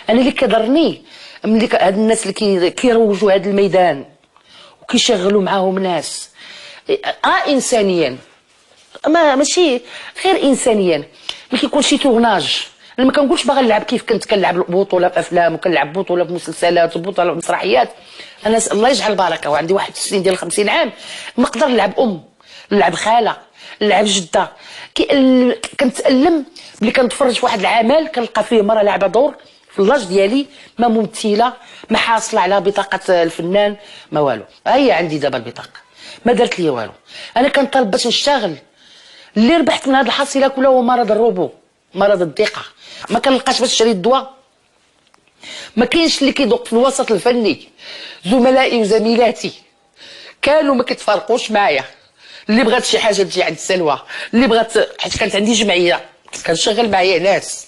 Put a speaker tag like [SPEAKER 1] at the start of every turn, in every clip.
[SPEAKER 1] انا اللي كضرني ملي هاد الناس اللي كيروجوا هاد الميدان وكيشغلوا معاهم ناس انسانيا، ماشي غير انسانيا، ما كيكون شي تورناج. انا ما كنقولش باغا نلعب كيف كنت كنلعب بطوله في افلام وكنلعب بطوله في مسلسلات وبطوله في مسرحيات. انا الله يجعل البركه وعندي واحد السن ديال 50 عام نقدر نلعب نلعب خاله، نلعب جده. كنتالم ملي كنتفرج في واحد العمل كنلقى فيه مرة لعبه دور في اللاج ديالي، ما ممثله، ما حاصله على بطاقه الفنان، ما والو. هي عندي دابا البطاقه ما درت لي والو. انا كنطالب باش نشتغل. اللي ربحت من هذه الحصيله كلها هو مرض الروبو، مرض الضيقه. ما كنلقاش باش نشري الدواء، ما كاينش اللي كيدوق في الوسط الفني. زملائي وزميلاتي كانوا ما كيتفارقوش معايا. اللي بغات شي حاجه تجي عند سلوى، اللي بغات، حيت كانت عندي جمعيه كنشغل معايا ناس،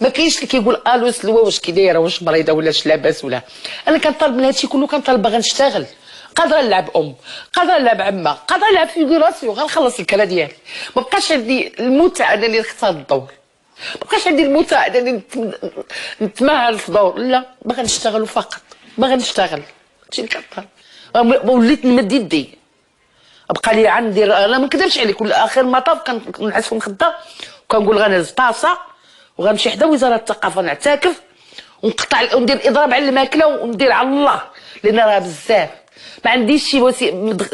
[SPEAKER 1] ما كاينش اللي كيقول الو سلوى واش كي دايره، واش مريضه ولا اش لاباس ولا. انا كنطالب من هادشي كله، كنطالب باغا نشتغل. قادره نلعب قادره نلعب عمه، قادره نلعب فيغوراسيون، غنخلص الكرا ديالي. ما بقاش عندي المتعه انني نختار الدور، ما بقاش عندي المتعه انني نتمهل في دور، لا باغا نشتغل فقط، باغا نشتغل. هادشي اللي كنطالب. وليت نمد يدي، بقى لي عندي، انا ما نكذبش عليك، اخر المطاف كنعس في المخده وكنقول غنهز طاسه وغنمشي حدا وزاره الثقافه نعتكف ونقطع وندير اضراب على الماكله وندير على الله، لان راه بزاف ما عنديش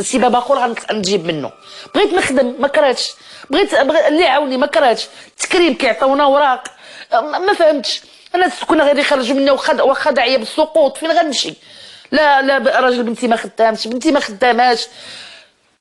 [SPEAKER 1] شي باب اخر غنجيب منه. بغيت نخدم ما كرهتش، بغيت اللي يعاوني ما كرهتش. التكريم كيعطيونا اوراق ما فهمتش. انا كنا غادي يخرجوا منا واخا داعيه بالسقوط، فين غنمشي؟ لا راجل بنتي ما خدامش، بنتي ما خداماش،